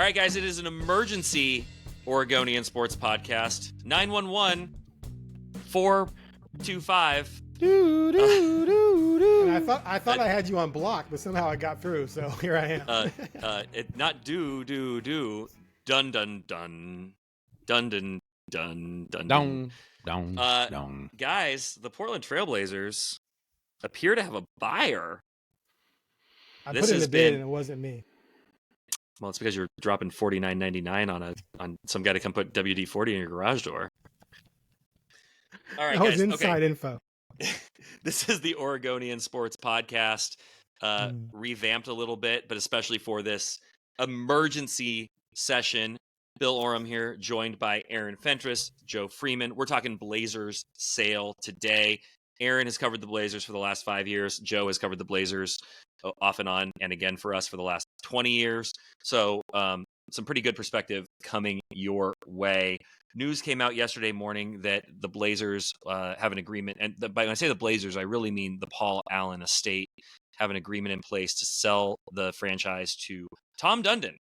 All right, guys, it is an emergency Oregonian Sports Podcast. 911-425. And I thought I had you on block, but somehow I got through, so here I am. Not do. Dun, dun, dun. Dun, dun, dun, dun, dun. Dong. Guys, the Portland Trailblazers appear to have a buyer. I put in a bid and it wasn't me. Well, it's because you're dropping $49.99 on some guy to come put WD-40 in your garage door. All right, that was guys. inside info. This is the Oregonian Sports Podcast, revamped a little bit, but especially for this emergency session. Bill Oram here, joined by Aaron Fentress, Joe Freeman. We're talking Blazers sale today. Aaron has covered the Blazers for the last 5 years. Joe has covered the Blazers off and on and again for us for the last 20 years. So some pretty good perspective coming your way. News came out yesterday morning that the Blazers have an agreement. And when I say the Blazers, I really mean the Paul Allen estate have an agreement in place to sell the franchise to Tom Dundon.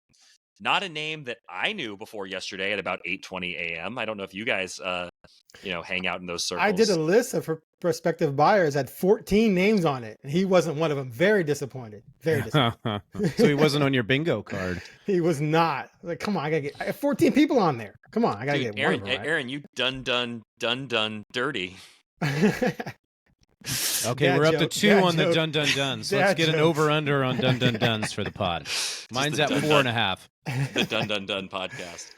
Not a name that I knew before yesterday at about 8:20 a.m. I don't know if you guys, hang out in those circles. I did a list of prospective buyers, had 14 names on it, and he wasn't one of them. Very disappointed. Very disappointed. So he wasn't on your bingo card. He was not. Like, come on, I have 14 people on there. Come on, I gotta get Aaron, one of them, right? Aaron, you done dirty. Okay, Dad we're up to joke, 2 dad on the joke. Dun Dun Duns. Dad Let's get an jokes. over-under on Dun Dun Duns for the pod. Mine's at 4.5. The Dun Dun Dun podcast.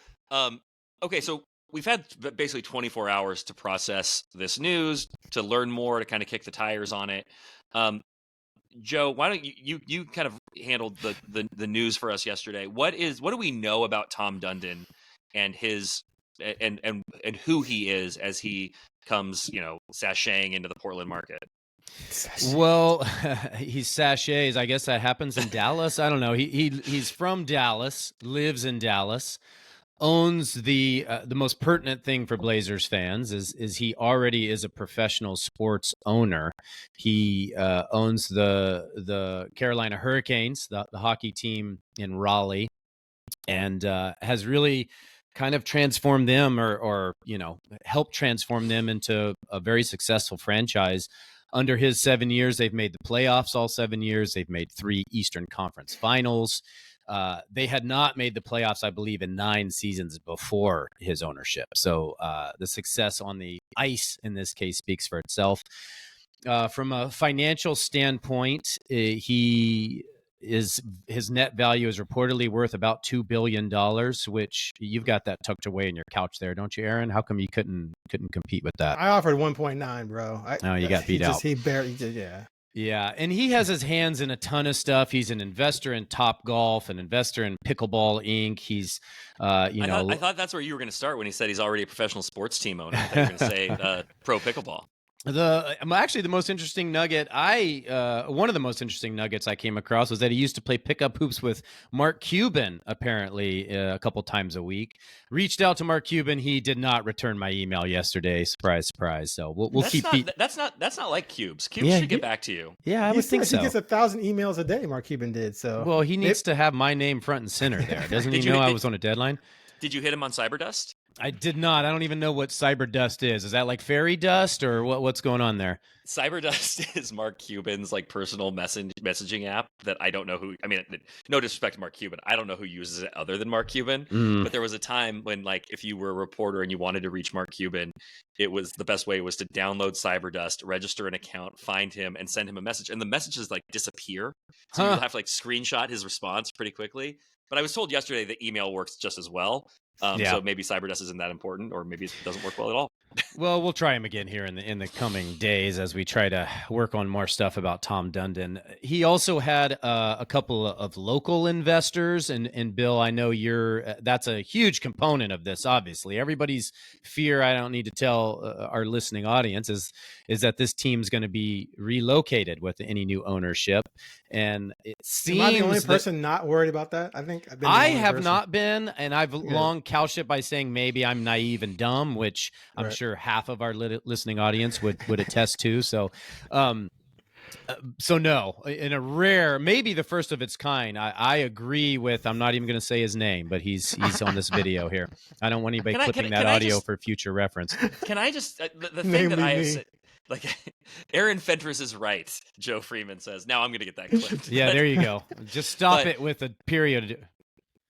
Okay, so we've had basically 24 hours to process this news, to learn more, to kind of kick the tires on it. Joe, why don't you kind of handled the news for us yesterday? What do we know about Tom Dundon and his and who he is as he comes, sashaying into the Portland market? Well, he sachets. I guess that happens in Dallas. I don't know. He's from Dallas, lives in Dallas, owns the most pertinent thing for Blazers fans is he already is a professional sports owner. He owns the Carolina Hurricanes, the hockey team in Raleigh, and has really kind of transformed them or helped transform them into a very successful franchise. Under his 7 years, they've made the playoffs all 7 years. They've made 3 Eastern Conference finals. They had not made the playoffs, I believe, in 9 seasons before his ownership. So the success on the ice, in this case, speaks for itself. From a financial standpoint, his net value is reportedly worth about $2 billion, which you've got that tucked away in your couch there, don't you, Aaron? How come you couldn't compete with that? I offered 1.9, bro. You got beat out. He barely did, yeah. Yeah, and he has his hands in a ton of stuff. He's an investor in Top Golf, an investor in Pickleball Inc. He's, I thought that's where you were going to start when he said he's already a professional sports team owner. I thought you were going to say pro pickleball. The most interesting nugget one of the most interesting nuggets I came across was that he used to play pickup hoops with Mark Cuban, apparently a couple times a week. Reached out to Mark Cuban. He did not return my email yesterday. Surprise, surprise. So we'll keep. That's not like Cubes. Cubes should get back to you. Yeah, I would think so. He gets 1,000 emails a day. Mark Cuban did so. Well, he needs to have my name front and center there. Doesn't he know I was on a deadline? Did you hit him on Cyberdust? I did not. I don't even know what Cyberdust is. Is that like fairy dust or what's going on there? Cyberdust is Mark Cuban's personal messaging app that I don't know who. I mean, no disrespect to Mark Cuban, I don't know who uses it other than Mark Cuban. But there was a time when, if you were a reporter and you wanted to reach Mark Cuban, it was the best way was to download Cyberdust, register an account, find him, and send him a message. And the messages disappear, so you'll have to screenshot his response pretty quickly. But I was told yesterday that email works just as well. So maybe Cyberdust isn't that important, or maybe it doesn't work well at all. Well, we'll try him again here in the coming days as we try to work on more stuff about Tom Dundon. He also had a couple of local investors, and Bill, I know that's a huge component of this. Obviously, everybody's fear, I don't need to tell our listening audience, is that this team's going to be relocated with any new ownership. And it seems Am I the only person not worried about that? I think I have not been, and I've long couched it by saying maybe I'm naive and dumb, which I'm sure half of our listening audience would attest to. So So no, in a rare, maybe the first of its kind, I agree with. I'm not even going to say his name, but he's on this video here. I don't want anybody clipping that audio for future reference. Can I just the thing Namely that I have me. said, like Aaron Fentress is right. Joe Freeman says. Now I'm going to get that clipped. Yeah, there you go. Just stop it with a period.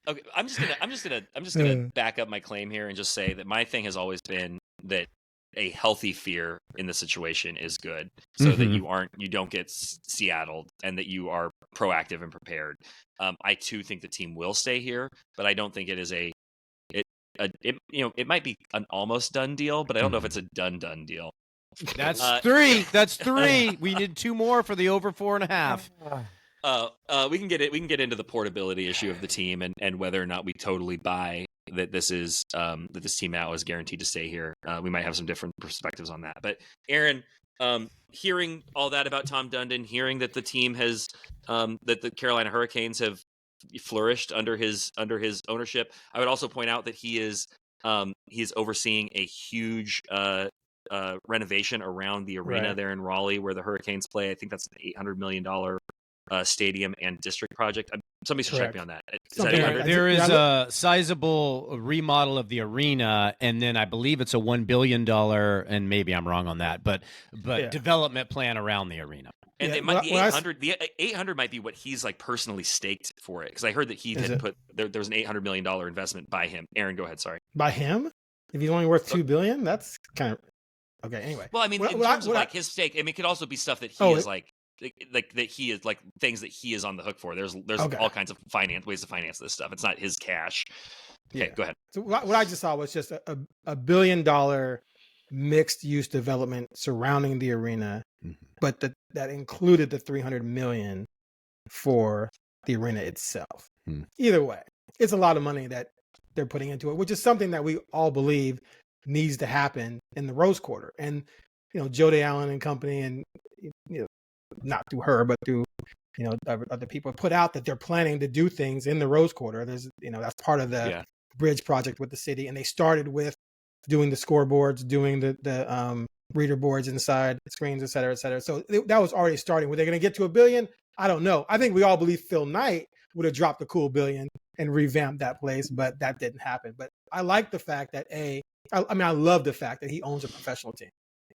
Okay, I'm just gonna back up my claim here and just say that my thing has always been that a healthy fear in the situation is good, so that you don't get Seattled and that you are proactive and prepared. I too think the team will stay here, but I don't think it is it might be an almost done deal, but I don't know if it's a done deal. That's three. That's three. We need 2 more for the over 4.5. We can get into the portability issue of the team and whether or not we totally buy that this is that this team now is guaranteed to stay here. We might have some different perspectives on that. But Aaron, hearing all that about Tom Dundon, hearing that the team has that the Carolina Hurricanes have flourished under his ownership, I would also point out that he is overseeing a huge renovation around the arena there in Raleigh where the Hurricanes play. I think that's an $800 million stadium and district project. Somebody should check me on that. There is a sizable remodel of the arena, and then I believe it's a $1 billion, and maybe I'm wrong on that, but development plan around the arena. And it might be 800. The 800 might be what he's like personally staked for it, because I heard that he had put there was an $800 million investment by him. Aaron, go ahead. Sorry. By him? If he's only worth $2 billion, that's kind of okay. Anyway, well, I mean, in terms of like his stake, I mean, it could also be stuff that he is like that he is like things that he is on the hook for. There's all kinds of ways to finance this stuff. It's not his cash. Okay, go ahead. So what I just saw was just a $1 billion mixed use development surrounding the arena, but that included the $300 million for the arena itself. Either way, it's a lot of money that they're putting into it, which is something that we all believe needs to happen in the Rose Quarter. And Jody Allen and company, and not through her, but through other people put out that they're planning to do things in the Rose Quarter. There's that's part of the bridge project with the city, and they started with doing the scoreboards, doing the reader boards inside screens, et cetera, et cetera. So that was already starting. Were they going to get to $1 billion? I don't know. I think we all believe Phil Knight would have dropped a cool $1 billion and revamped that place, but that didn't happen. But I like the fact that I love the fact that he owns a professional team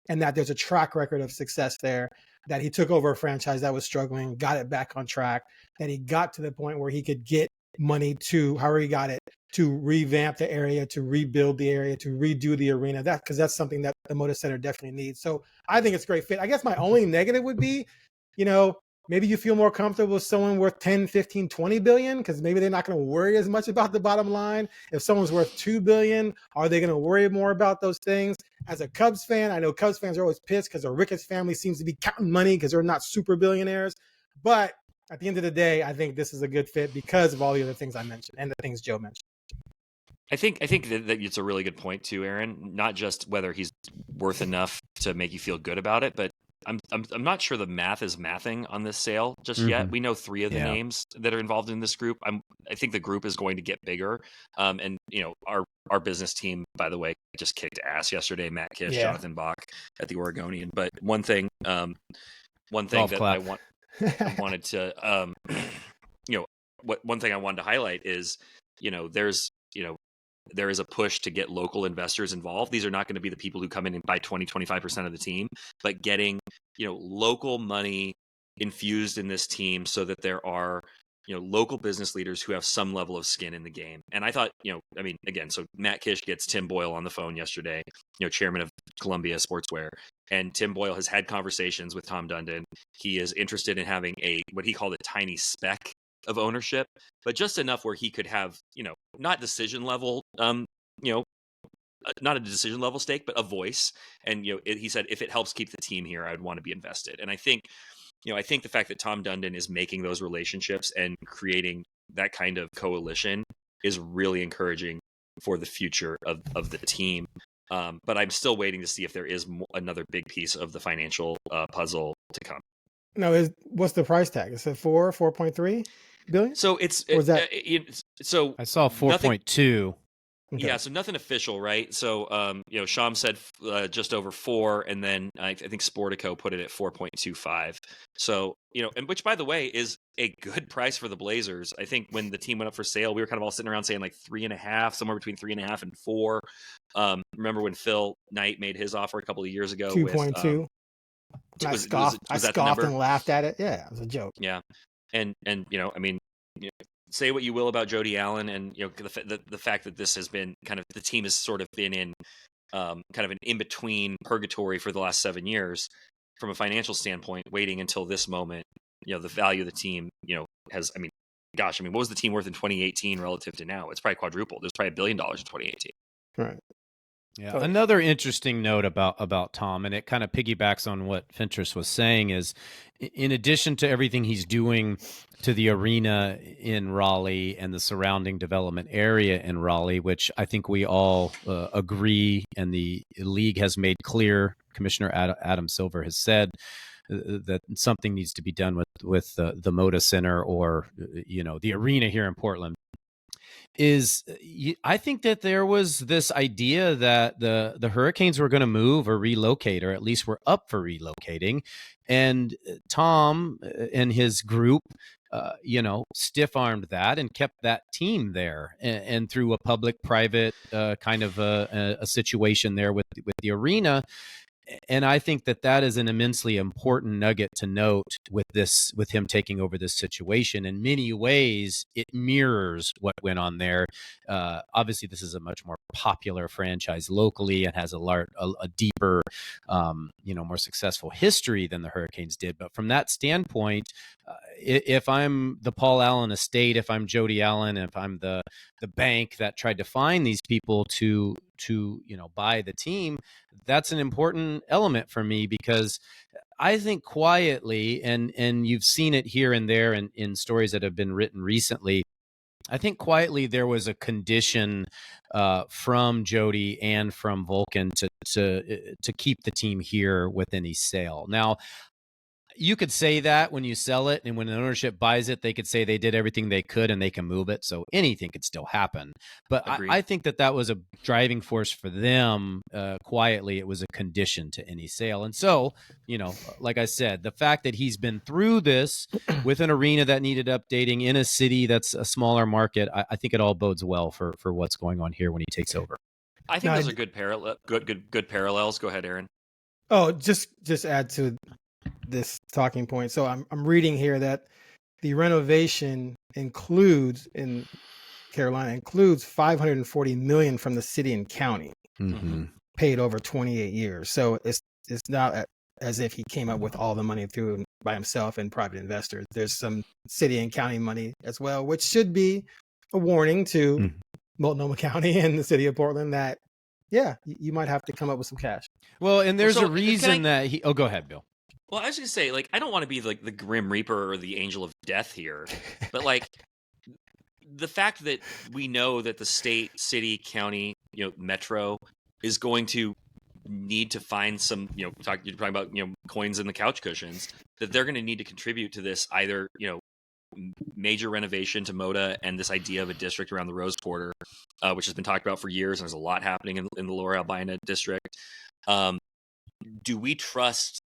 and that there's a track record of success there, that he took over a franchise that was struggling, got it back on track, that he got to the point where he could get money to, however he got it, to revamp the area, to rebuild the area, to redo the arena, because that's something that the Moda Center definitely needs. So I think it's a great fit. I guess my only negative would be, maybe you feel more comfortable with someone worth 10, 15, 20 billion, because maybe they're not going to worry as much about the bottom line. If someone's worth 2 billion, are they going to worry more about those things? As a Cubs fan, I know Cubs fans are always pissed because the Ricketts family seems to be counting money because they're not super billionaires. But at the end of the day, I think this is a good fit because of all the other things I mentioned and the things Joe mentioned. I think that it's a really good point too, Aaron. Not just whether he's worth enough to make you feel good about it, but I'm not sure the math is mathing on this sale just yet. We know 3 of the names that are involved in this group. I think the group is going to get bigger. And our business team, by the way, just kicked ass yesterday. Matt Kish, Jonathan Bach at the Oregonian. But one thing that I wanted to one thing I wanted to highlight is there is a push to get local investors involved. These are not going to be the people who come in and buy 20-25% of the team, but getting, local money infused in this team so that there are, local business leaders who have some level of skin in the game. And I thought, so Matt Kish gets Tim Boyle on the phone yesterday, chairman of Columbia Sportswear. And Tim Boyle has had conversations with Tom Dundon. He is interested in having what he called a tiny speck of ownership, but just enough where he could have, not decision level, not a decision level stake, but a voice. And, he said, if it helps keep the team here, I would want to be invested. And I think the fact that Tom Dundon is making those relationships and creating that kind of coalition is really encouraging for the future of the team. But I'm still waiting to see if there is another big piece of the financial puzzle to come. No, what's the price tag? Is it 4.3 billion? So it's or is that? so I saw 4.2. Okay. Yeah, so nothing official, right? So, Sham said just over 4, and then I think Sportico put it at 4.25. So, and which, by the way, is a good price for the Blazers. I think when the team went up for sale, we were kind of all sitting around saying like 3.5, somewhere between 3.5 and 4. Remember when Phil Knight made his offer a couple of years ago 2.2. I scoffed. I was that the scoffed number? and laughed at it. Yeah, it was a joke. Yeah, and say what you will about Jody Allen, and the fact that this has been kind of, the team has sort of been in kind of an in between purgatory for the last 7 years from a financial standpoint, waiting until this moment. The value of the team, has, what was the team worth in 2018 relative to now? It's probably quadrupled. There's probably $1 billion in 2018. Right. Yeah. Another interesting note about Tom, and it kind of piggybacks on what Fentress was saying, is in addition to everything he's doing to the arena in Raleigh and the surrounding development area in Raleigh, which I think we all agree, and the league has made clear, Commissioner Adam Silver has said that something needs to be done with the Moda Center, or the arena here in Portland. I think that there was this idea that the Hurricanes were going to move or relocate, or at least were up for relocating. And Tom and his group, stiff-armed that and kept that team there. And through a public-private kind of a situation there with the arena. And I think that is an immensely important nugget to note with him taking over this situation. In many ways, it mirrors what went on there. Obviously, this is a much more popular franchise locally and has a deeper, more successful history than the Hurricanes did. But from that standpoint, if I'm the Paul Allen estate, if I'm Jody Allen, if I'm the bank that tried to find these people to buy the team, that's an important element for me, because I think quietly, and you've seen it here and there in stories that have been written recently, I think quietly there was a condition from Jody and from Vulcan to keep the team here with any sale. Now, you could say that when you sell it, and when an ownership buys it, they could say they did everything they could and they can move it. So anything could still happen. But I think that was a driving force for them. Quietly, it was a condition to any sale. And so, like I said, the fact that he's been through this with an arena that needed updating in a city that's a smaller market, I think it all bodes well for what's going on here when he takes over. I think those are good parallels. Go ahead, Aaron. Oh, just add to this talking point. So I'm reading here that the renovation includes $540 million from the city and county, paid over 28 years. So it's not as if he came up with all the money through by himself and private investors. There's some city and county money as well, which should be a warning to Multnomah County and the city of Portland that, you might have to come up with some cash. Well, and there's a reason that he. Oh, go ahead, Bill. Well, I was going to say, I don't want to be like the Grim Reaper or the Angel of Death here, but the fact that we know that the state, city, county, metro is going to need to find some, you're talking about, coins in the couch cushions, that they're going to need to contribute to this, either, major renovation to Moda and this idea of a district around the Rose Quarter, which has been talked about for years. And there's a lot happening in the Lower Albina district. Do we trust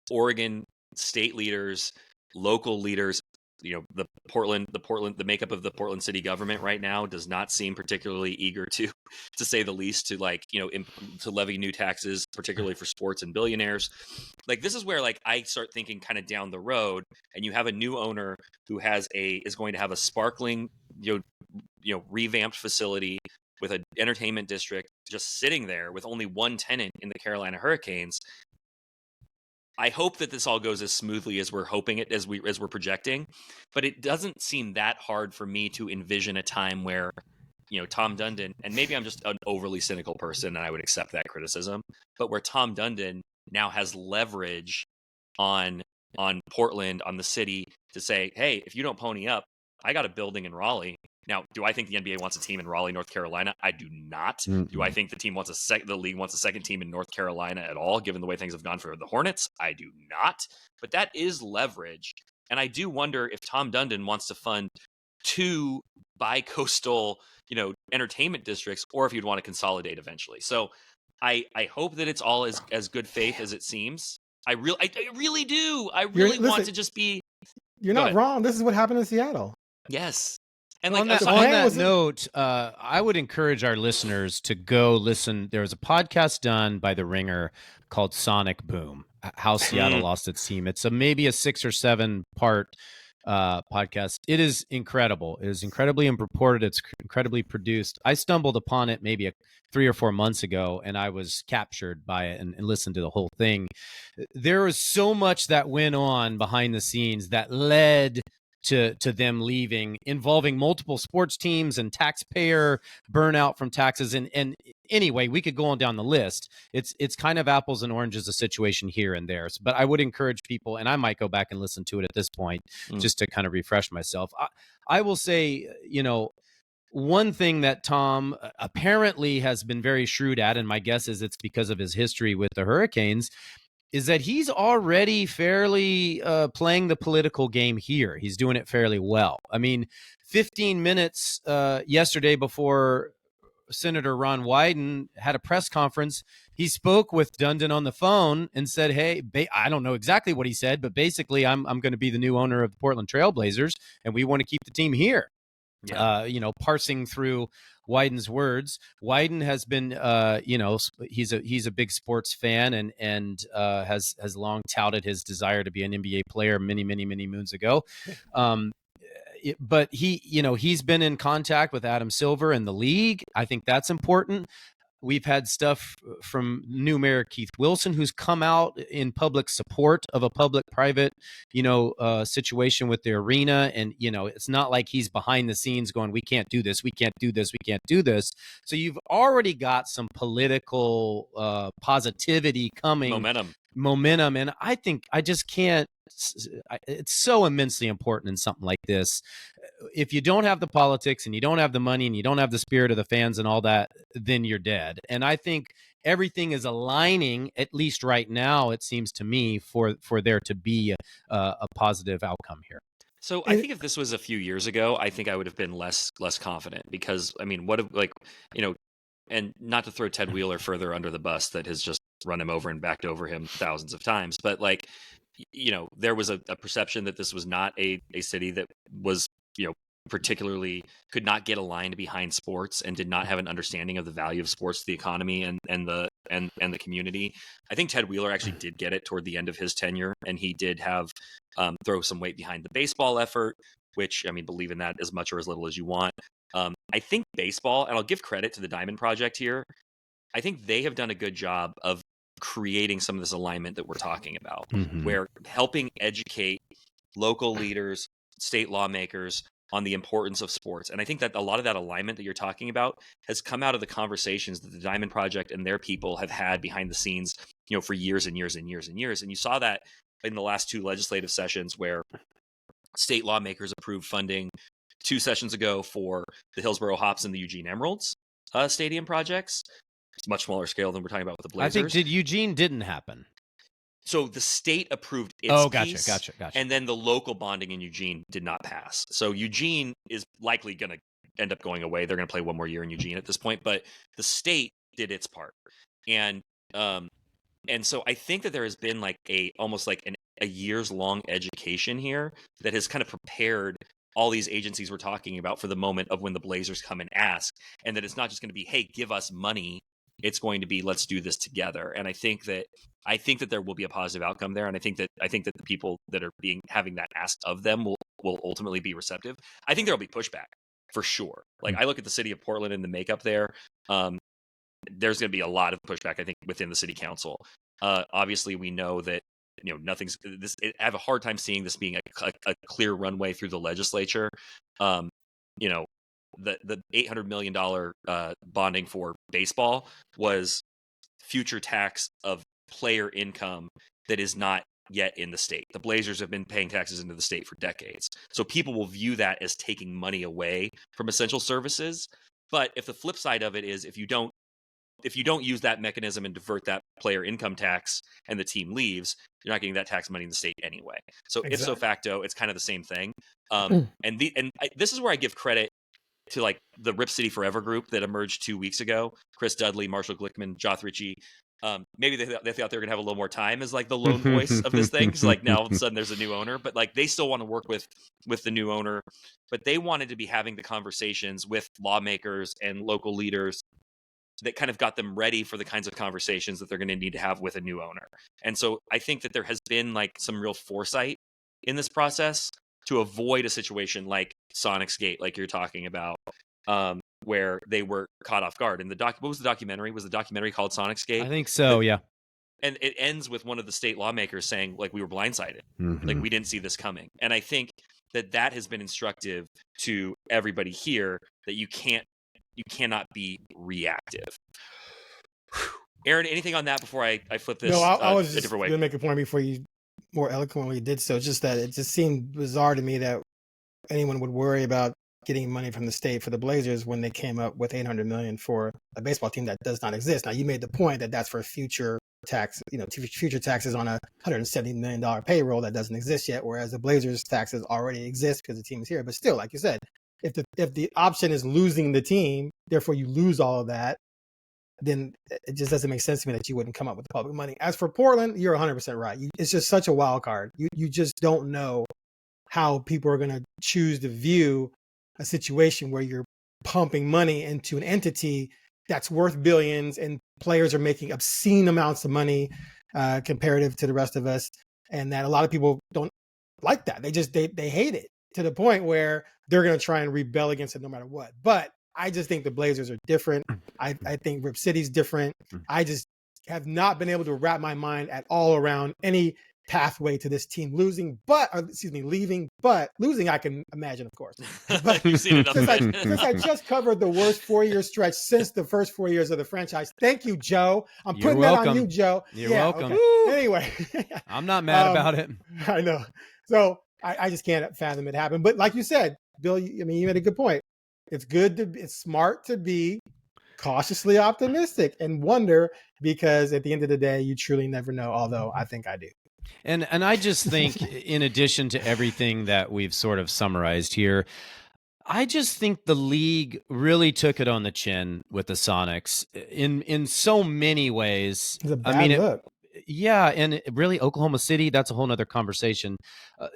Oregon state leaders, local leaders? The makeup of the Portland city government right now does not seem particularly eager to say the least, to to levy new taxes, particularly for sports and billionaires. This is where I start thinking kind of down the road, and you have a new owner who is going to have a sparkling, revamped facility with an entertainment district just sitting there with only one tenant in the Carolina Hurricanes. I hope that this all goes as smoothly as we're hoping it, as we're projecting, but it doesn't seem that hard for me to envision a time where, Tom Dundon, and maybe I'm just an overly cynical person and I would accept that criticism, but where Tom Dundon now has leverage on Portland, on the city, to say, hey, if you don't pony up, I got a building in Raleigh. Now, do I think the NBA wants a team in Raleigh, North Carolina? I do not. Mm-hmm. Do I think the league wants a second team in North Carolina at all, given the way things have gone for the Hornets? I do not. But that is leverage. And I do wonder if Tom Dundon wants to fund two bi-coastal, entertainment districts, or if you'd want to consolidate eventually. So I hope that it's all as good faith as it seems. I really do. I really want to just be. You're not wrong. This is what happened in Seattle. Yes. And on that note, I would encourage our listeners to go listen. There was a podcast done by The Ringer called Sonic Boom, How Seattle Lost Its Team. It's maybe a 6 or 7 part podcast. It is incredible. It is incredibly reported. It's incredibly produced. I stumbled upon it maybe 3 or 4 months ago, and I was captured by it and listened to the whole thing. There was so much that went on behind the scenes that led to them leaving, involving multiple sports teams and taxpayer burnout from taxes. And anyway, we could go on down the list. It's kind of apples and oranges, a situation here and there. But I would encourage people, and I might go back and listen to it at this point just to kind of refresh myself. I will say, one thing that Tom apparently has been very shrewd at, and my guess is it's because of his history with the Hurricanes, is that he's already fairly playing the political game here. He's doing it fairly well. I mean, 15 minutes yesterday before Senator Ron Wyden had a press conference, he spoke with Dundon on the phone and said, hey, I don't know exactly what he said, but basically I'm going to be the new owner of the Portland Trail Blazers, and we want to keep the team here. Yeah. Parsing through Wyden's words, Wyden has been, he's a big sports fan and has long touted his desire to be an NBA player many moons ago. But he's been in contact with Adam Silver and the league. I think that's important. We've had stuff from new mayor Keith Wilson, who's come out in public support of a public-private, situation with the arena. And, it's not like he's behind the scenes going, we can't do this, we can't do this, we can't do this. So you've already got some political positivity coming. Momentum. And I think I just can't. It's so immensely important in something like this. If you don't have the politics and you don't have the money and you don't have the spirit of the fans and all that, then you're dead. And I think everything is aligning, at least right now, it seems to me, for there to be a positive outcome here. So I think if this was a few years ago, I think I would have been less confident because, I mean, and not to throw Ted Wheeler further under the bus that has just run him over and backed over him thousands of times, but there was a perception that this was not a city that was, particularly could not get aligned behind sports and did not have an understanding of the value of sports to the economy and the community. I think Ted Wheeler actually did get it toward the end of his tenure, and he did have throw some weight behind the baseball effort, which, I mean, believe in that as much or as little as you want. I think baseball, and I'll give credit to the Diamond Project here, I think they have done a good job of creating some of this alignment that we're talking about, where helping educate local leaders, state lawmakers on the importance of sports. And I think that a lot of that alignment that you're talking about has come out of the conversations that the Diamond Project and their people have had behind the scenes, for years and years and years and years. And you saw that in the last 2 legislative sessions where state lawmakers approved funding 2 sessions ago for the Hillsborough Hops and the Eugene Emeralds stadium projects. It's much smaller scale than we're talking about with the Blazers. I think Eugene didn't happen. So the state approved its piece. Gotcha. And then the local bonding in Eugene did not pass. So Eugene is likely going to end up going away. They're going to play one more year in Eugene at this point, but the state did its part. And so I think that there has been almost like a years long education here that has kind of prepared all these agencies we're talking about for the moment of when the Blazers come and ask, and that it's not just going to be, hey, give us money. It's going to be, let's do this together. And I think that there will be a positive outcome there. And I think that the people that are having that asked of them will ultimately be receptive. I think there'll be pushback for sure. I look at the city of Portland and the makeup there. There's going to be a lot of pushback, I think, within the city council. Obviously we know that, nothing's this. I have a hard time seeing this being a clear runway through the legislature. The $800 million bonding for baseball was future tax of player income that is not yet in the state. The Blazers have been paying taxes into the state for decades. So people will view that as taking money away from essential services. But if the flip side of it is, if you don't if you don't use that mechanism and divert that player income tax and the team leaves, you're not getting that tax money in the state anyway. So ipso facto, it's kind of the same thing. This is where I give credit to like the Rip City Forever group that emerged 2 weeks ago. Chris Dudley, Marshall Glickman, Joth Ritchie. Maybe they thought they were going to have a little more time as like the lone voice of this thing. Because like now all of a sudden there's a new owner, but like they still want to work with the new owner, but they wanted to be having the conversations with lawmakers and local leaders that kind of got them ready for the kinds of conversations that they're going to need to have with a new owner. And so I think that there has been like some real foresight in this process to avoid a situation like Sonic's Gate, like you're talking about, where they were caught off guard. And what was the documentary? Was the documentary called Sonic's Gate? I think so, yeah. And it ends with one of the state lawmakers saying, like, we were blindsided. Like, we didn't see this coming. And I think that has been instructive to everybody here, that you cannot be reactive. Aaron, anything on that before I flip this? No, I was just a different way. Going to make a point before you more eloquently did so. Just that it just seemed bizarre to me that anyone would worry about getting money from the state for the Blazers when they came up with $800 million for a baseball team that does not exist. Now, you made the point that that's for future tax, future taxes on a $170 million payroll that doesn't exist yet, whereas the Blazers taxes already exist because the team is here. But still, like you said, if the option is losing the team, therefore you lose all of that, then it just doesn't make sense to me that you wouldn't come up with the public money. As for Portland, you're 100% right. It's just such a wild card. You just don't know how people are going to choose to view a situation where you're pumping money into an entity that's worth billions and players are making obscene amounts of money comparative to the rest of us. And that a lot of people don't like that. They hate it to the point where they're going to try and rebel against it no matter what. But I just think the Blazers are different. I think Rip City's different. I just have not been able to wrap my mind at all around any pathway to this team leaving, but losing I can imagine, of course. But You've seen enough since I just covered the worst 4-year stretch since the first 4 years of the franchise. Thank you, Joe. I'm putting that on you, Joe. You're welcome. Okay. Anyway, I'm not mad about it. I know. So I just can't fathom it happen. But like you said, Bill, you made a good point. It's smart to be cautiously optimistic and wonder, because at the end of the day, you truly never know. Although I think I do. And I just think, in addition to everything that we've sort of summarized here, I just think the league really took it on the chin with the Sonics in so many ways. It's a bad look. Yeah, and really Oklahoma City, that's a whole nother conversation.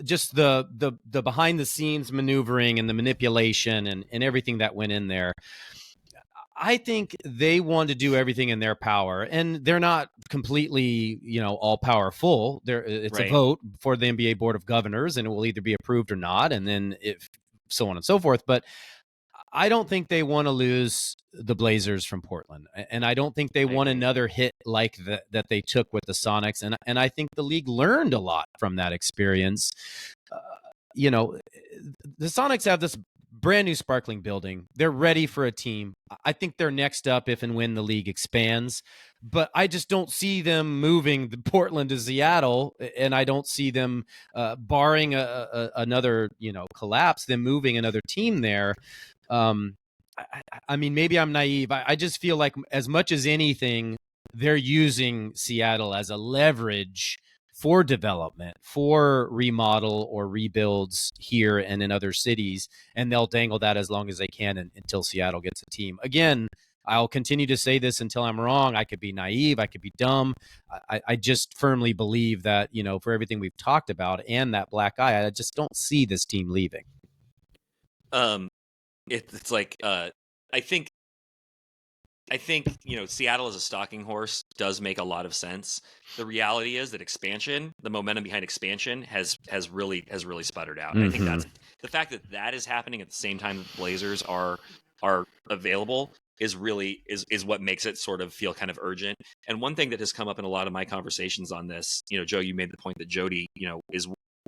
Just the behind the scenes maneuvering and the manipulation and everything that went in there. I think they want to do everything in their power, and they're not completely, all powerful. It's a vote for the NBA Board of Governors, and it will either be approved or not, and then so on and so forth. But I don't think they want to lose the Blazers from Portland, and I don't think they want another hit like that they took with the Sonics. And I think the league learned a lot from that experience. The Sonics have this brand new sparkling building. They're ready for a team. I think they're next up if and when the league expands, but I just don't see them moving Portland to Seattle, and I don't see them barring another collapse, them moving another team there. I mean, maybe I'm naive. I just feel like as much as anything, they're using Seattle as a leverage for development, for remodel or rebuilds here and in other cities, and they'll dangle that as long as they can until Seattle gets a team. Again, I'll continue to say this until I'm wrong. I could be naive. I could be dumb. I just firmly believe that, for everything we've talked about and that black eye, I just don't see this team leaving. It's like, I think Seattle as a stalking horse does make a lot of sense. The reality is that the momentum behind expansion has really sputtered out. And I think that's the fact that is happening at the same time that the Blazers are available is what makes it sort of feel kind of urgent. And one thing that has come up in a lot of my conversations on this, Joe, you made the point that Jody,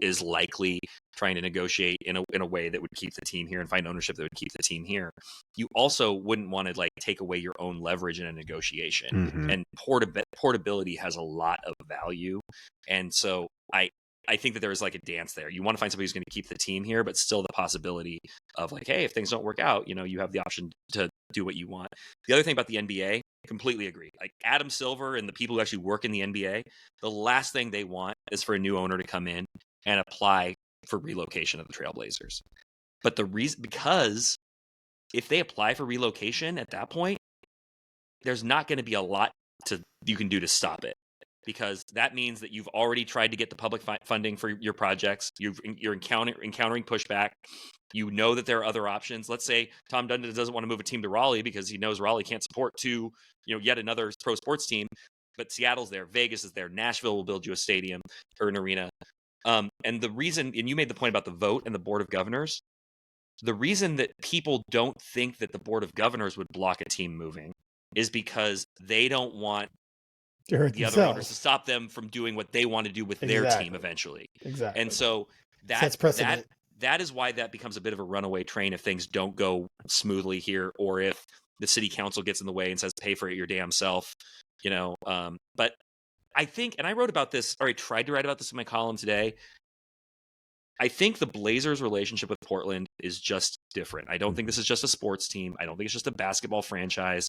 is likely trying to negotiate in a way that would keep the team here and find ownership that would keep the team here. You also wouldn't want to take away your own leverage in a negotiation. And portability has a lot of value. And so I think that there is like a dance there. You want to find somebody who's going to keep the team here, but still the possibility of like, hey, if things don't work out, you have the option to do what you want. The other thing about the NBA, completely agree. Like Adam Silver and the people who actually work in the NBA, the last thing they want is for a new owner to come in and apply for relocation of the Trailblazers. But the reason, because if they apply for relocation at that point, there's not going to be a lot you can do to stop it, because that means that you've already tried to get the public funding for your projects. You're encountering pushback. You know that there are other options. Let's say Tom Dundon doesn't want to move a team to Raleigh because he knows Raleigh can't support yet another pro sports team, but Seattle's there, Vegas is there, Nashville will build you a stadium or an arena. And the reason, and you made the point about the vote and the Board of Governors, the reason that people don't think that the Board of Governors would block a team moving is because they don't want the other owners to stop them from doing what they want to do with their team eventually. Exactly. And so that is why that becomes a bit of a runaway train if things don't go smoothly here, or if the city council gets in the way and says, pay for it your damn self, But I think, and I wrote about this, or I tried to write about this in my column today, I think the Blazers' relationship with Portland is just different. I don't think this is just a sports team. I don't think it's just a basketball franchise.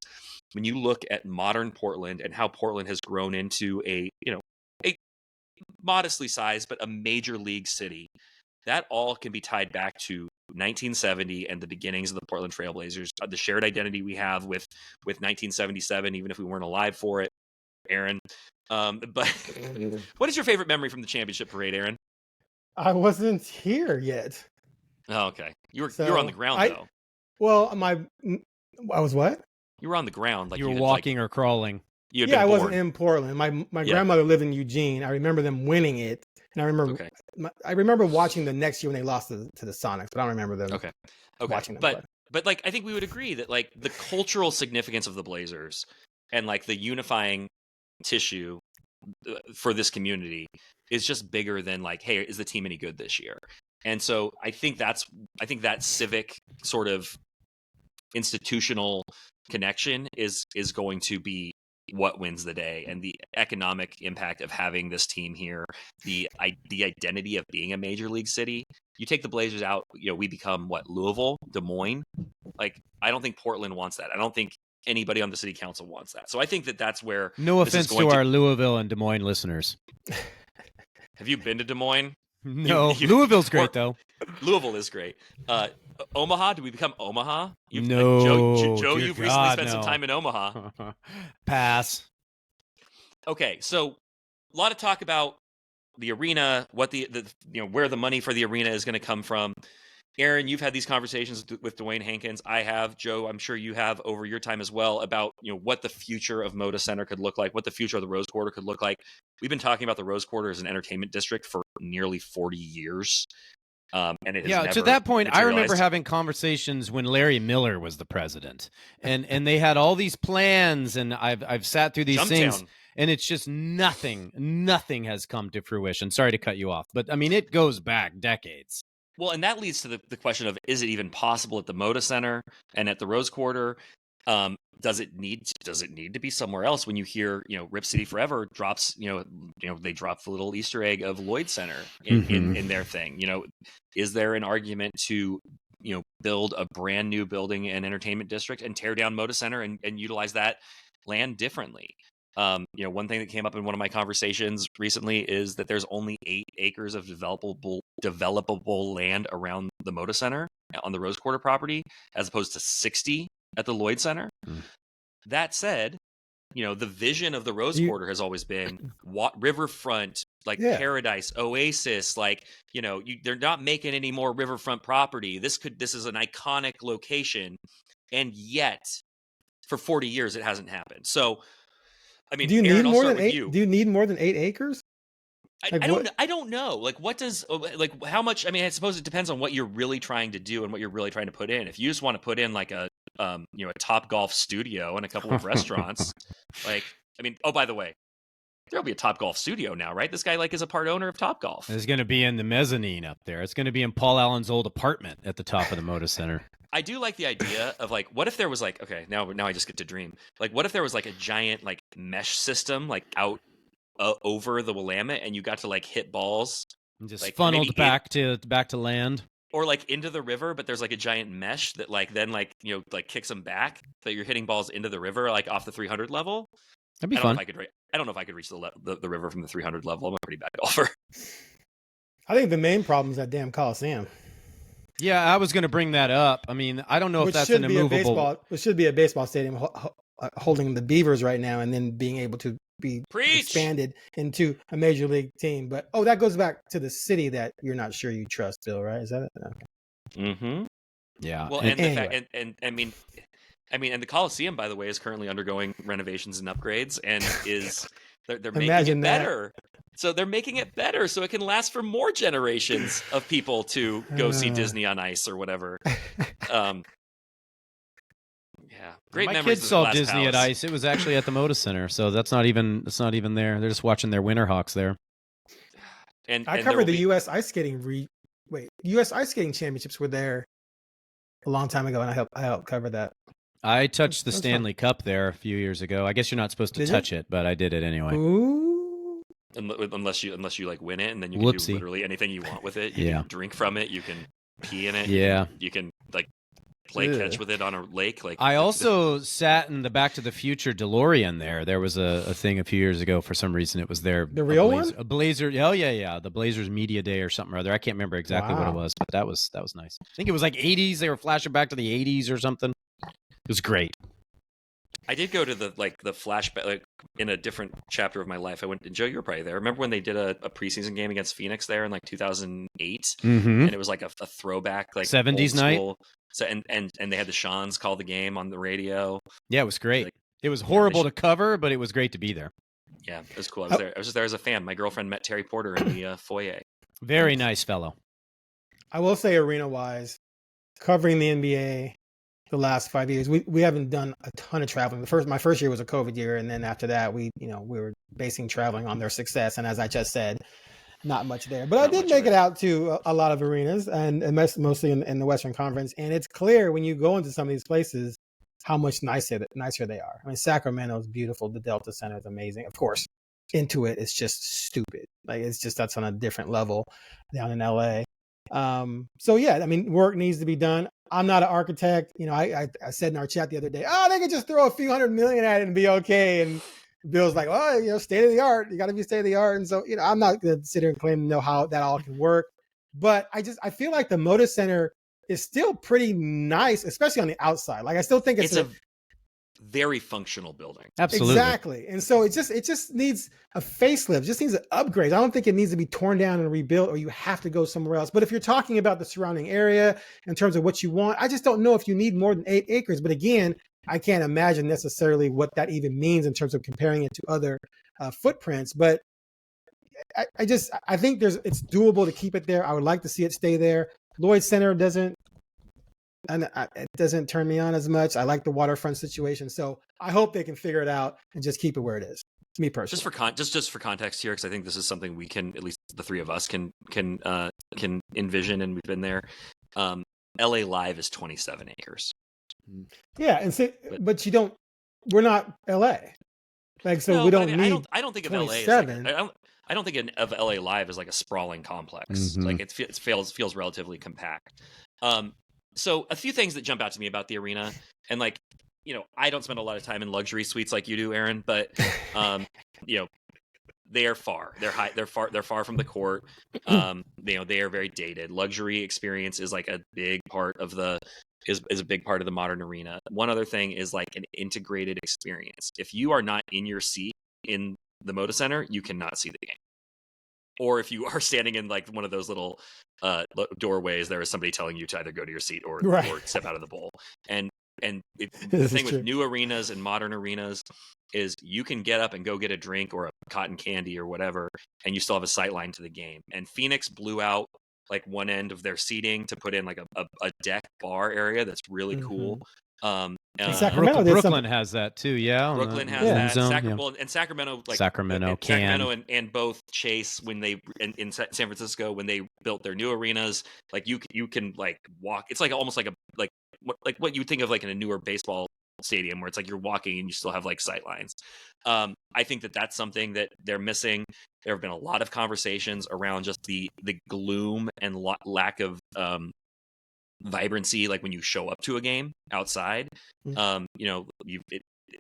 When you look at modern Portland and how Portland has grown into a modestly sized, but a major league city, that all can be tied back to 1970 and the beginnings of the Portland Trailblazers, the shared identity we have with 1977, even if we weren't alive for it, Aaron. But what is your favorite memory from the championship parade, Aaron? I wasn't here yet. Oh, okay. You were on the ground though. Well, I was what? You were on the ground, like you were walking or crawling. I wasn't in Portland. My grandmother lived in Eugene. I remember them winning it, and I remember watching the next year when they lost to the Sonics, but I don't remember them. Okay. Watching them. But like I think we would agree that like the cultural significance of the Blazers and like the unifying tissue for this community is just bigger than like, hey, is the team any good this year? And so I think that civic sort of institutional connection is going to be what wins the day, and the economic impact of having this team here, the identity of being a major league city. You take the Blazers out, we become what, Louisville, Des Moines? Like, I don't think Portland wants that. I don't think anybody on the city council wants that. So I think that's where. No offense to our Louisville and Des Moines listeners. Have you been to Des Moines? No, Louisville's great though. Louisville is great. Omaha? Do we become Omaha? No, Joe, you've recently spent some time in Omaha. Pass. Okay, so a lot of talk about the arena, what the where the money for the arena is going to come from. Aaron, you've had these conversations with Dwayne Hankins. I have. Joe, I'm sure you have over your time as well, about what the future of Moda Center could look like, what the future of the Rose Quarter could look like. We've been talking about the Rose Quarter as an entertainment district for nearly 40 years. And it has never to that point, I remember having conversations when Larry Miller was the president, and they had all these plans, and I've sat through these things, and it's just nothing has come to fruition. Sorry to cut you off, but I mean, it goes back decades. Well, and that leads to the question of, is it even possible at the Moda Center and at the Rose Quarter? Does it need to be somewhere else? When you hear, Rip City Forever drops, they drop the little Easter egg of Lloyd Center in their thing. Is there an argument to, build a brand new building and entertainment district and tear down Moda Center and utilize that land differently? One thing that came up in one of my conversations recently is that there's only 8 acres of developable land around the Moda Center on the Rose Quarter property, as opposed to 60 at the Lloyd Center. That said, the vision of the Rose Quarter has always been riverfront, like paradise, oasis, like, they're not making any more riverfront property. This is an iconic location. And yet for 40 years, it hasn't happened. So, I mean, do you Aaron, need more than 8? Do you need more than 8 acres? I don't know. Like, what does, like, how much? I mean, I suppose it depends on what you're really trying to do and what you're really trying to put in. If you just want to put in like a Top Golf studio and a couple of restaurants, like, I mean, oh, by the way, there'll be a Top Golf studio now, right? This guy is a part owner of Top Golf. It's going to be in the mezzanine up there. It's going to be in Paul Allen's old apartment at the top of the Moda Center. I do like the idea of like, what if there was like, okay, now I just get to dream. Like, what if there was like a giant like mesh system like out over the Willamette, and you got to like hit balls And just like funneled back to land. Or like into the river, but there's like a giant mesh that like then like like kicks them back. That you're hitting balls into the river like off the 300 level. That'd be fun. I don't know if I could reach the river from the 300 level. I'm a pretty bad golfer. I think the main problem is that damn Coliseum. Yeah, I was going to bring that up. I mean, I don't know if that's an immovable. It should be a baseball stadium holding the Beavers right now, and then being able to be expanded into a major league team. But that goes back to the city that you're not sure you trust, Bill, right? Is that it? Okay. Mm-hmm. Yeah. Well, and I mean, and the Coliseum, by the way, is currently undergoing renovations and upgrades, and they're making it better. So they're making it better so it can last for more generations of people to go see Disney on Ice or whatever. Yeah, great My memories. kids saw Disney at Ice. It was actually at the Moda Center, so it's not even there. They're just watching their Winterhawks there. And I covered the U.S. Ice Skating U.S. Ice Skating Championships were there a long time ago, and I helped cover that. I touched the Stanley Cup there a few years ago. I guess you're not supposed to touch it, but I did it anyway. Ooh. Unless you like win it, and then you can do literally anything you want with it. You can drink from it. You can pee in it. Yeah. You can like play catch with it on a lake. Like I also sat in the Back to the Future DeLorean there. There was a thing a few years ago for some reason. It was there. The real one? A Blazer. Oh yeah. The Blazers Media Day or something or other. I can't remember exactly what it was, but that was nice. I think it was like 80s. They were flashing back to the 80s or something. It was great. I did go to the flashback, like in a different chapter of my life. I went, and Joe, you were probably there. Remember when they did a preseason game against Phoenix there in like 2008? Mm-hmm. And it was like a throwback, like 70s night. So, and they had the Seans call the game on the radio. Yeah, it was great. It was horrible to cover, but it was great to be there. Yeah, it was cool. I was there. I was just there as a fan. My girlfriend met Terry Porter in the foyer. Very nice fellow. I will say, arena-wise, covering the NBA the last 5 years, we haven't done a ton of traveling. My first year was a COVID year, and then after that, we were basing traveling on their success. And as I just said, not much there. But I did make it out to a lot of arenas, and mostly in the Western Conference. And it's clear when you go into some of these places how much nicer they are. I mean, Sacramento is beautiful. The Delta Center is amazing. Of course, Intuit is just stupid. Like that's on a different level down in LA. So yeah, I mean, work needs to be done. I'm not an architect. I said in our chat the other day, they could just throw a few $100 million at it and be okay. And Bill's like, state of the art. You got to be state of the art. And so, I'm not going to sit here and claim to know how that all can work. But I feel like the Moda Center is still pretty nice, especially on the outside. Like I still think it's a very functional building. Absolutely. Exactly. And so it just needs a facelift, just needs an upgrade. I don't think it needs to be torn down and rebuilt, or you have to go somewhere else. But if you're talking about the surrounding area in terms of what you want, I just don't know if you need more than 8 acres. But again, I can't imagine necessarily what that even means in terms of comparing it to other footprints. But I think it's doable to keep it there. I would like to see it stay there. Lloyd Center doesn't turn me on as much. I like the waterfront situation, so I hope they can figure it out and just keep it where it is. To me personally, just for context here, because I think this is something we can, at least the three of us can envision, and we've been there. LA Live is 27 acres. Yeah, and so, but you don't. We're not LA, like so. No, we don't need. I don't think of LA as I don't think of LA Live as like a sprawling complex. Mm-hmm. Like it feels relatively compact. So a few things that jump out to me about the arena, and like, I don't spend a lot of time in luxury suites like you do, Aaron, but they are far. They're high. They're far from the court. They are very dated. Luxury experience is like a big part of is a big part of the modern arena. One other thing is like an integrated experience. If you are not in your seat in the Moda Center, you cannot see the game. Or if you are standing in like one of those little doorways, there is somebody telling you to either go to your seat or step out of the bowl. And the thing with new arenas and modern arenas is you can get up and go get a drink or a cotton candy or whatever, and you still have a sight line to the game. And Phoenix blew out like one end of their seating to put in like a deck bar area that's really cool. Sacramento Brooklyn has that too, yeah. Brooklyn has that. Zone, and Sacramento, like Sacramento and both Chase when they in San Francisco when they built their new arenas, like you can like walk. It's like almost like what you think of like in a newer baseball stadium where it's like you're walking and you still have like sight lines. I think that that's something that they're missing. There have been a lot of conversations around just the gloom and lack of vibrancy, like when you show up to a game outside.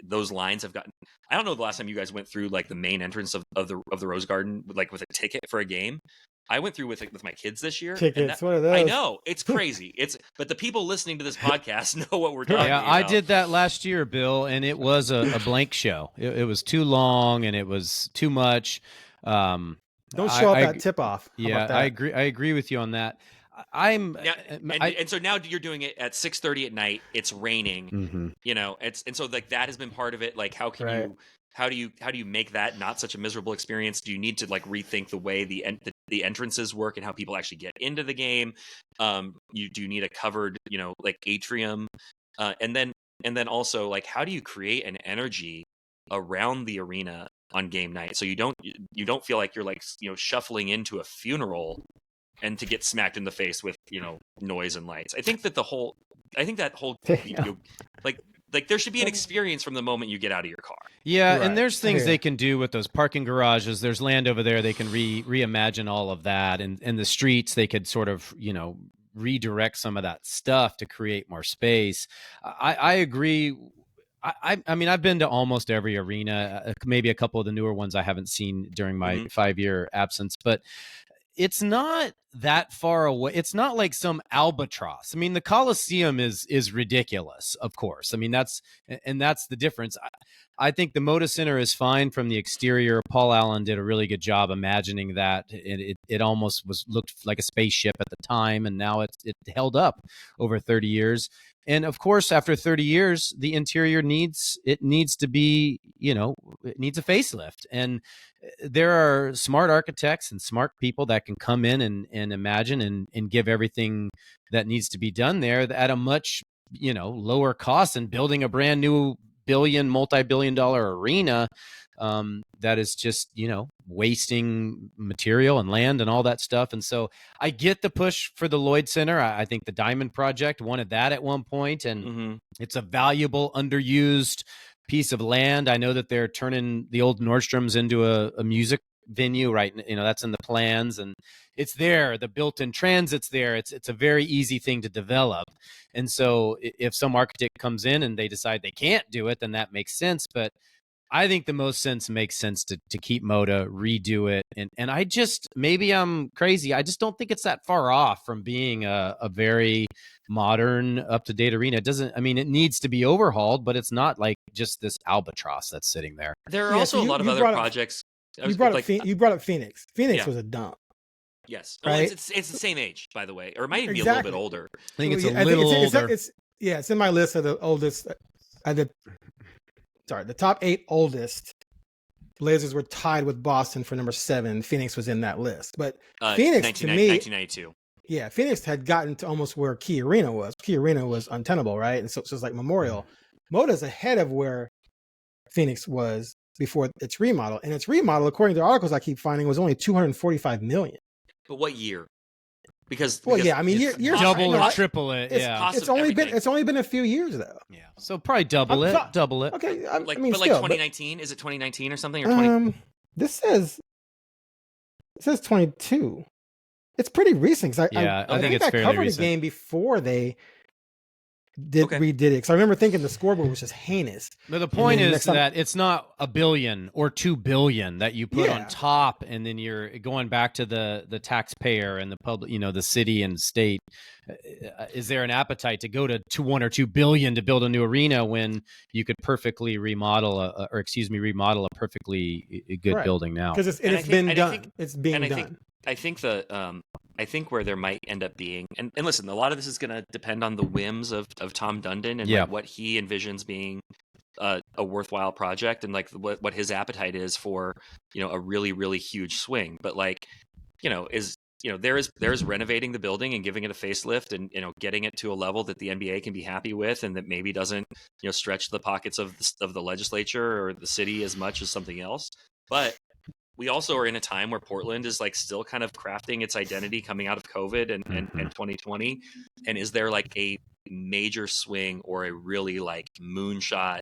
Those lines have gotten. I don't know the last time you guys went through like the main entrance of the Rose Garden like with a ticket for a game. I went through with my kids this year. Tickets, what are those? I know, it's crazy. But the people listening to this podcast know what we're talking about. Yeah, I did that last year, Bill, and it was a blank show. It was too long and it was too much. Don't show up that tip off. Yeah, I agree with you on that. And so now you're doing it at 6:30 at night. It's raining, and so like that has been part of it. Like, how do you make that not such a miserable experience? Do you need to like rethink the way the entrances work and how people actually get into the game? Do you need a covered, like atrium? And then also like, how do you create an energy around the arena on game night so you don't feel like you're like, shuffling into a funeral and to get smacked in the face with, noise and lights. I think that like there should be an experience from the moment you get out of your car. Yeah, right. And there's things they can do with those parking garages. There's land over there. They can reimagine all of that. And the streets, they could sort of, redirect some of that stuff to create more space. I agree. I mean, I've been to almost every arena, maybe a couple of the newer ones I haven't seen during my 5-year absence, but it's not that far away. It's not like some albatross. I mean, the Coliseum is ridiculous, of course. I mean, that's the difference. I think the Moda Center is fine from the exterior. Paul Allen did a really good job imagining that. It almost looked like a spaceship at the time, and now it held up over 30 years. And of course, after 30 years, the interior needs to be, it needs a facelift. And there are smart architects and smart people that can come in and imagine and give everything that needs to be done there at a much, lower cost than building a brand new multi-billion-dollar arena that is just, wasting material and land and all that stuff. And so I get the push for the Lloyd Center. I think the Diamond Project wanted that at one point, and it's a valuable, underused piece of land. I know that they're turning the old Nordstrom's into a music venue, right? That's in the plans, and it's there. The built-in transit's there. It's a very easy thing to develop. And so if some architect comes in and they decide they can't do it, then that makes sense. But I think the most sense makes sense to keep Moda, redo it. And I just, maybe I'm crazy, I just don't think it's that far off from being a very modern, up-to-date arena. It needs to be overhauled, but it's not like just this albatross that's sitting there. There are also a lot of other projects. You brought up Phoenix. Phoenix was a dump. Yes. Right? Well, it's the same age, by the way, or it might even be a little bit older. I think it's a little older. It's in my list of the oldest. The top 8 oldest Blazers were tied with Boston for number 7. Phoenix was in that list, but Phoenix to me, 1992. Yeah, Phoenix had gotten to almost where Key Arena was. Key Arena was untenable, right? And so it's just like Memorial. Moda's ahead of where Phoenix was before its remodel, and its remodel, according to articles I keep finding, was only $245 million. But what year? Because you're double or triple it. It's only been a few years though. Yeah, so probably double it. Okay, like 2019, is it 2019 or something? Or 20? This says 22. It's pretty recent. I think it's fairly covered recent. The game before they redid it, because I remember thinking the scoreboard was just heinous. But the point is that it's not $1 billion or $2 billion that you put on top, and then you're going back to the taxpayer and the public, the city and state. Is there an appetite to go to $1 or $2 billion to build a new arena when you could perfectly remodel a perfectly good building now? Because it's been done. It's being done. I think where there might end up being, and listen, a lot of this is going to depend on the whims of Tom Dundon and like what he envisions being a worthwhile project, and like what his appetite is for, a really, really huge swing. But like, there is renovating the building and giving it a facelift and, getting it to a level that the NBA can be happy with, and that maybe doesn't, stretch the pockets of the legislature or the city as much as something else. But we also are in a time where Portland is like still kind of crafting its identity coming out of COVID and 2020. And is there like a major swing or a really like moonshot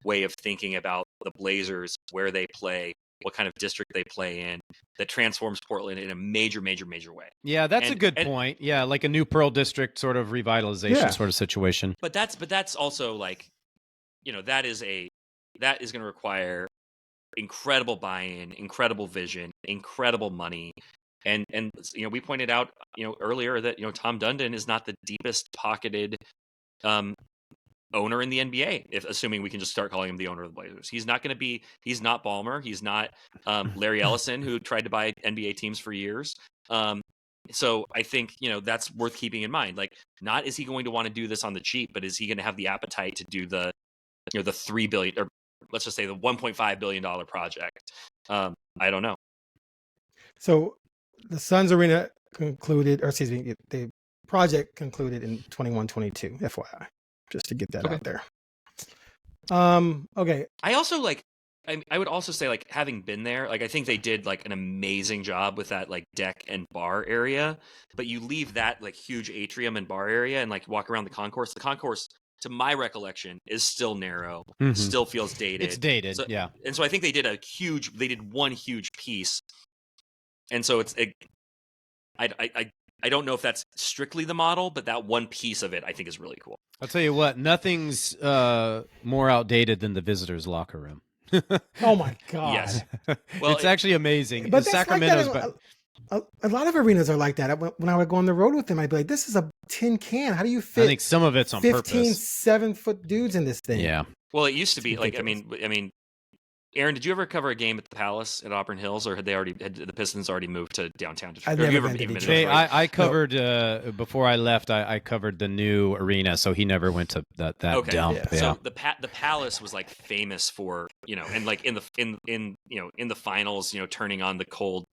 way of thinking about the Blazers, where they play, what kind of district they play in, that transforms Portland in a major way. Yeah, that's a good point. Yeah, like a new Pearl District sort of revitalization sort of situation. But that's also like, that is going to require incredible buy-in, incredible vision, incredible money. And we pointed out, earlier that, Tom Dundon is not the deepest pocketed owner in the NBA, assuming we can just start calling him the owner of the Blazers. He's not Ballmer. He's not Larry Ellison, who tried to buy NBA teams for years. So I think, that's worth keeping in mind. Like, not is he going to want to do this on the cheap, but is he going to have the appetite to do the $3 billion, or let's just say the $1.5 billion project? I don't know. So the Suns Arena the project concluded in 21-22, FYI, just to get that out there. Okay. I also I would also say, like, having been there, like, I think they did like an amazing job with that like deck and bar area, but you leave that like huge atrium and bar area and like walk around the concourse. The concourse, to my recollection, is still narrow, still feels dated. It's dated, yeah. And so I think they did one huge piece. And so I don't know if that's strictly the model, but that one piece of it I think is really cool. I'll tell you what, nothing's more outdated than the visitors' locker room. Oh my God! Yes, well, it's actually amazing. But Sacramento's a lot of arenas are like that. When I would go on the road with them, I'd be like, "This is a tin can. How do you fit?" I think some of it's on 15, purpose. 7-foot dudes in this thing. Yeah. Well, it used to be like, I mean, Aaron, did you ever cover a game at the Palace at Auburn Hills, or had the Pistons already moved to downtown Detroit? I've never been to Detroit. I covered before I left. I covered the new arena, so he never went to that dump. Yeah. So the Palace was like famous for, and like in the finals, turning on the cold,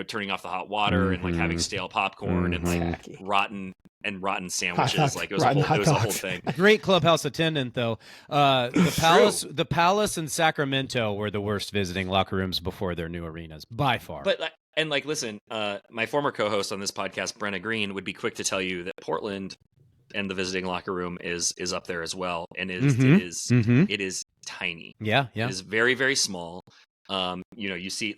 turning off the hot water and like having stale popcorn and like rotten sandwiches. Like it was a whole thing. Great clubhouse attendant though. The Palace and Sacramento were the worst visiting locker rooms before their new arenas by far. But listen, my former co-host on this podcast, Brenna Green, would be quick to tell you that Portland and the visiting locker room is up there as well, and it is tiny. Yeah. It is very, very small. You see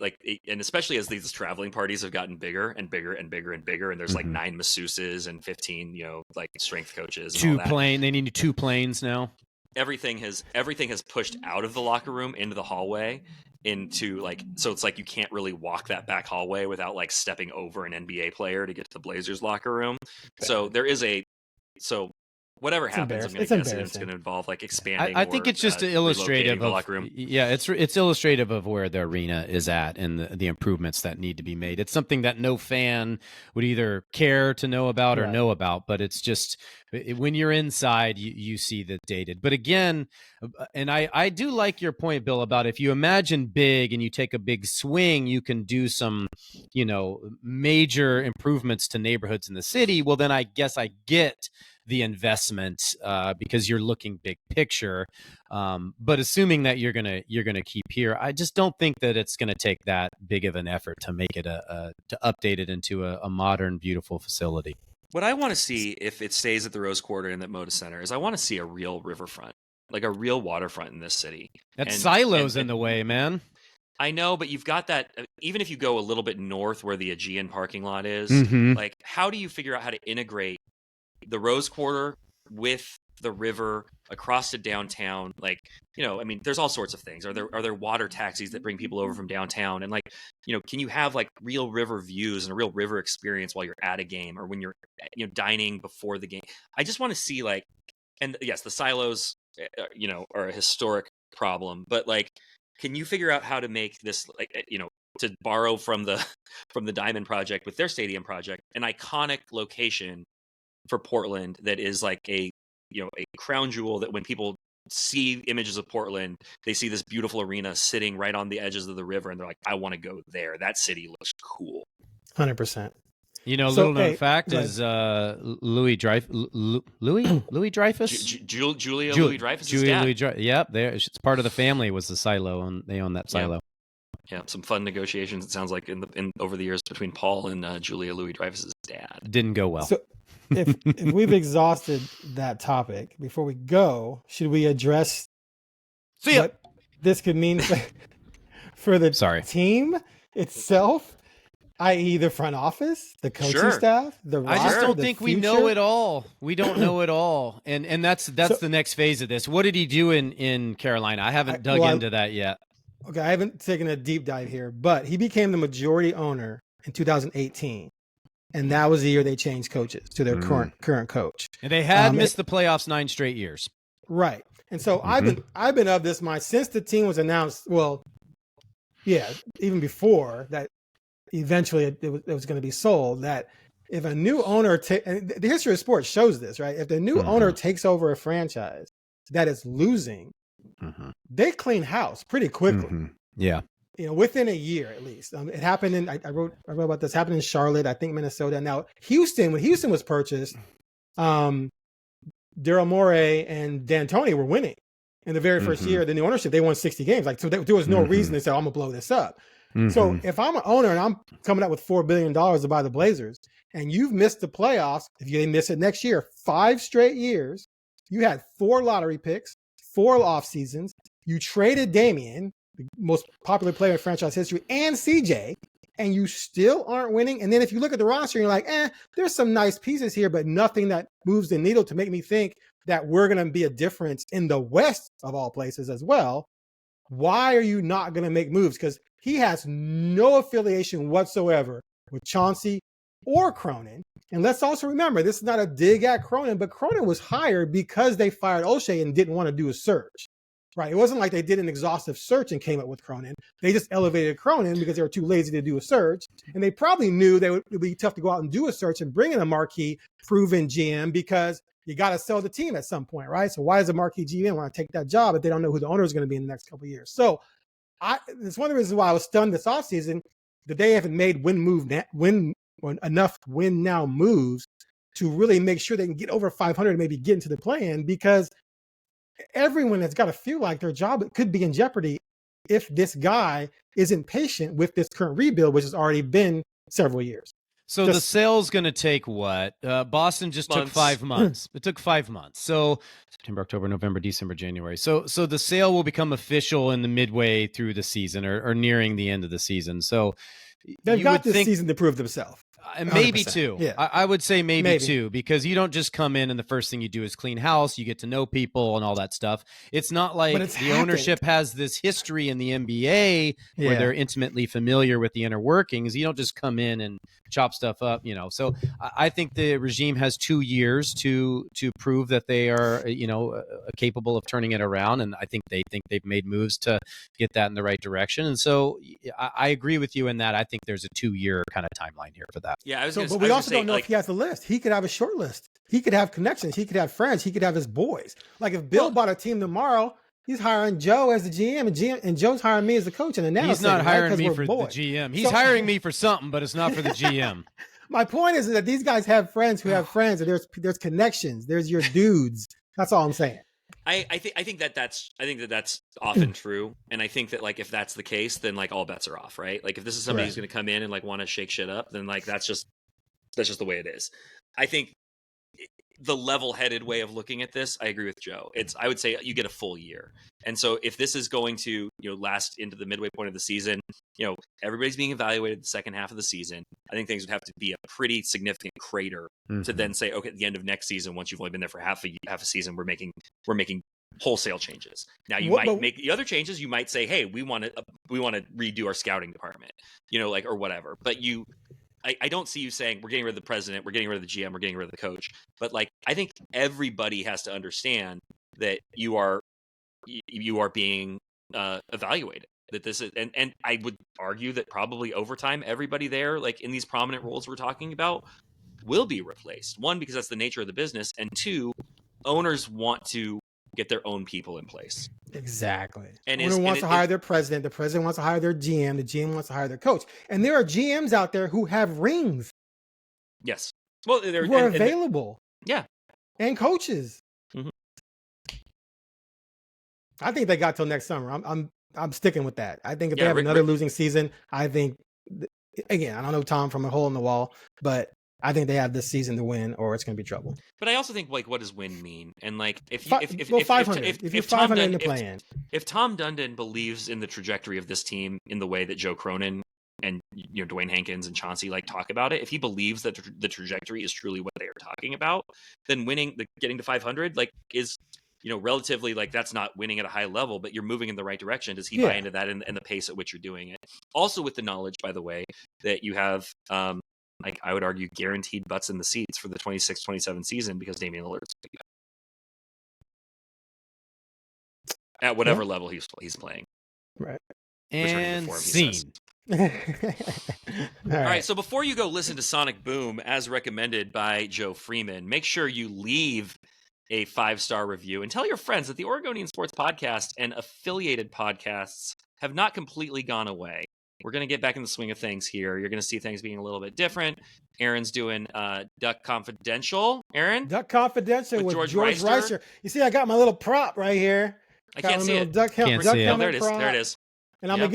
and especially as these traveling parties have gotten bigger and bigger and bigger and bigger, and there's like 9 masseuses and 15, like strength coaches. And They need 2 planes now. Everything has pushed out of the locker room into the hallway, into so it's like you can't really walk that back hallway without like stepping over an NBA player to get to the Blazers locker room. So there is whatever happens, I'm going to guess it's going to involve like expanding. I think it's just illustrative of the locker room. Yeah, it's illustrative of where the arena is at and the improvements that need to be made. It's something that no fan would either care to know about or know about, but it's just when you're inside, you see the dated. But again, and I do like your point, Bill, about if you imagine big and you take a big swing, you can do some, major improvements to neighborhoods in the city. Well, then I guess I get the investment because you're looking big picture. But assuming that you're gonna keep here, I just don't think that it's gonna take that big of an effort to make it to update it into a modern, beautiful facility. What I want to see, if it stays at the Rose Quarter and at Moda Center, is I want to see a real riverfront, like a real waterfront in this city. That silo's in the way, man. I know, but you've got that. Even if you go a little bit north where the Aegean parking lot is, like, how do you figure out how to integrate the Rose Quarter with the river across to downtown? Like, there's all sorts of things. Are there water taxis that bring people over from downtown? And like, can you have like real river views and a real river experience while you're at a game or when you're, dining before the game? I just want to see like, and yes, the silos, are a historic problem, but like, can you figure out how to make this, like, to borrow from the Diamond Project with their stadium project, an iconic location for Portland that is like a crown jewel, that when people see images of Portland, they see this beautiful arena sitting right on the edges of the river, and they're like, I want to go there. That city looks cool. 100%. Little known fact is Louis Dreyfus. Julia Louis Dreyfus' dad. Yep, it's part of the family. Was the silo, and they own that silo. Yeah, some fun negotiations. It sounds like in over the years between Paul and Julia Louis Dreyfus' dad. Didn't go well. if we've exhausted that topic, before we go, should we address what this could mean for the team itself, i.e. the front office, the coaching staff, the roster, I just don't think future? we know it all. We don't know it all. And that's the next phase of this. What did he do in Carolina? I haven't dug into that yet. Okay, I haven't taken a deep dive here, but he became the majority owner in 2018. And that was the year they changed coaches to their current coach. And they had missed the playoffs 9 straight years. Right. And so I've been of this mind since the team was announced. Well, yeah, even before that, eventually it was going to be sold. That if a new owner, the history of sports shows this, right? If the new owner takes over a franchise that is losing, they clean house pretty quickly. Yeah. Within a year at least. It happened in, I wrote about this, happened in Charlotte, I think Minnesota. Now, Houston, when Houston was purchased, Daryl Morey and D'Antoni were winning in the very first year. The new ownership, they won 60 games. Like, so there was no reason to say, I'm going to blow this up. So if I'm an owner and I'm coming up with $4 billion to buy the Blazers, and you've missed the playoffs, if you miss it next year, 5 straight years, you had 4 lottery picks, 4 off seasons, you traded Damian, the most popular player in franchise history, and CJ, and you still aren't winning. And then if you look at the roster, you're like, there's some nice pieces here, but nothing that moves the needle to make me think that we're going to be a difference in the West of all places as well. Why are you not going to make moves? Because he has no affiliation whatsoever with Chauncey or Cronin. And let's also remember, this is not a dig at Cronin, but Cronin was hired because they fired O'Shea and didn't want to do a search. Right. It wasn't like they did an exhaustive search and came up with Cronin. They just elevated Cronin because they were too lazy to do a search. And they probably knew it would be tough to go out and do a search and bring in a marquee proven GM because you got to sell the team at some point. Right. So why does a marquee GM want to take that job if they don't know who the owner is going to be in the next couple of years? So it's one of the reasons why I was stunned this offseason that they haven't made enough win now moves to really make sure they can get over 500 and maybe get into the play-in, because everyone has got to feel like their job could be in jeopardy if this guy isn't patient with this current rebuild, which has already been several years. So the sale's going to take what? Boston just took 5 months. It took 5 months. So September, October, November, December, January. So the sale will become official in the midway through the season or nearing the end of the season. So they've got this season to prove themselves. Maybe 2. Yeah. I would say maybe 2, because you don't just come in and the first thing you do is clean house. You get to know people and all that stuff. It's not like the ownership has this history in the NBA where they're intimately familiar with the inner workings. You don't just come in and chop stuff up, So I think the regime has 2 years to prove that they are, capable of turning it around. And I think they've made moves to get that in the right direction. And so I agree with you in that. I think there's a 2-year kind of timeline here for that. Yeah, but we also don't know if he has a list. He could have a short list. He could have connections. He could have friends. He could have his boys. Like if Bill bought a team tomorrow, he's hiring Joe as the GM, and Joe's hiring me as the coach. And he's not hiring me for the GM. He's hiring me for something, but it's not for the GM. My point is that these guys have friends who have friends, and there's connections. There's your dudes. That's all I'm saying. I think that's often true, and I think that if that's the case, then all bets are off, right? If this is somebody who's going to come in and want to shake shit up, then that's just the way it is. I think the level-headed way of looking at this, I agree with Joe. I would say you get a full year, and so if this is going to last into the midway point of the season, everybody's being evaluated the second half of the season. I think things would have to be a pretty significant crater to then say, okay, at the end of next season, once you've only been there for half a season, we're making wholesale changes. Now you might make the other changes. You might say, hey, we want to redo our scouting department, or whatever. But I don't see you saying we're getting rid of the president, we're getting rid of the GM, we're getting rid of the coach. But I think everybody has to understand that you are being evaluated. That this is, and I would argue that probably over time, everybody there, in these prominent roles we're talking about, will be replaced. 1, because that's the nature of the business, and 2, owners want to get their own people in place. Exactly. And owner wants to hire their president. The president wants to hire their GM. The GM wants to hire their coach. And there are GMs out there who have rings. Yes. Well, they're available. Yeah. And coaches. Mm-hmm. I think they got till next summer. I'm sticking with that. I think if they have another losing season, I think, again, I don't know Tom from a hole in the wall, but I think they have this season to win, or it's going to be trouble. But I also think, like, what does win mean? And like, if 500, if you're 500 in the play-in, if Tom Dundon believes in the trajectory of this team in the way that Joe Cronin and Dwayne Hankins and Chauncey like talk about it, if he believes that the trajectory is truly what they are talking about, then getting to 500 like is relatively, like, that's not winning at a high level, but you're moving in the right direction. Does he buy into that and the pace at which you're doing it? Also with the knowledge, by the way, that you have, like, I would argue, guaranteed butts in the seats for the 26-27 season because Damian Lillard's at whatever level he's playing. Right. And scene. All right. So before you go listen to Sonic Boom as recommended by Joe Freeman, make sure you leave a 5-star review and tell your friends that the Oregonian Sports Podcast and affiliated podcasts have not completely gone away. We're going to get back in the swing of things here. You're going to see things being a little bit different. Aaron's doing Duck Confidential. Aaron? Duck Confidential with George Reister. You see, I got my little prop right here. I can't see it. Duck helmet. There it is. There it is. And I'm gonna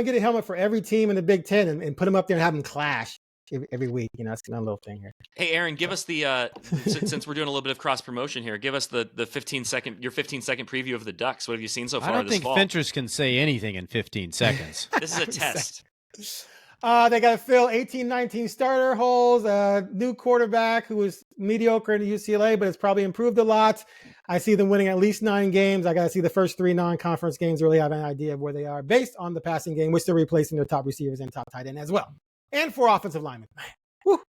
get a helmet for every team in the Big Ten and put them up there and have them clash every week. That's my little thing here. Hey, Aaron, give us the since we're doing a little bit of cross promotion here, give us your 15-second preview of the Ducks. What have you seen so far? I don't think Fentress can say anything in 15 seconds. This is a test. They got to fill 18-19 starter holes. New quarterback who was mediocre in UCLA, but has probably improved a lot. I see them winning at least 9 games. I got to see the first 3 non-conference games to really have an idea of where they are based on the passing game, which they're replacing their top receivers and top tight end as well. And 4 offensive linemen. Woo.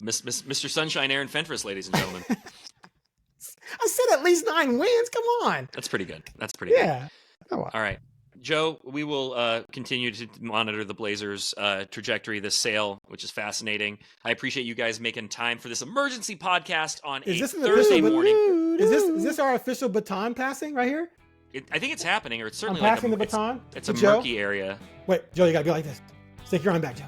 Mr. Sunshine Aaron Fentress, ladies and gentlemen. I said at least 9 wins. Come on. That's pretty good. Yeah. Oh, wow. All right. Joe, we will continue to monitor the Blazers' trajectory, this sale, which is fascinating. I appreciate you guys making time for this emergency podcast on a Thursday morning. Is this our official baton passing right here? I think it's happening, or it's certainly passing the baton. It's a murky area. Wait, Joe, you gotta be like this. Stick your arm back, Joe.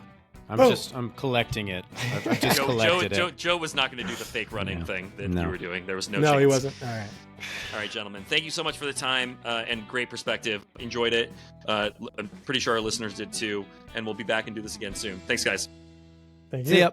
I'm collecting it. I've just collected it. Joe was not going to do the fake running thing that you were doing. There was no chance. No, he wasn't. All right, gentlemen. Thank you so much for the time and great perspective. Enjoyed it. I'm pretty sure our listeners did too. And we'll be back and do this again soon. Thanks, guys. Thank you. See ya.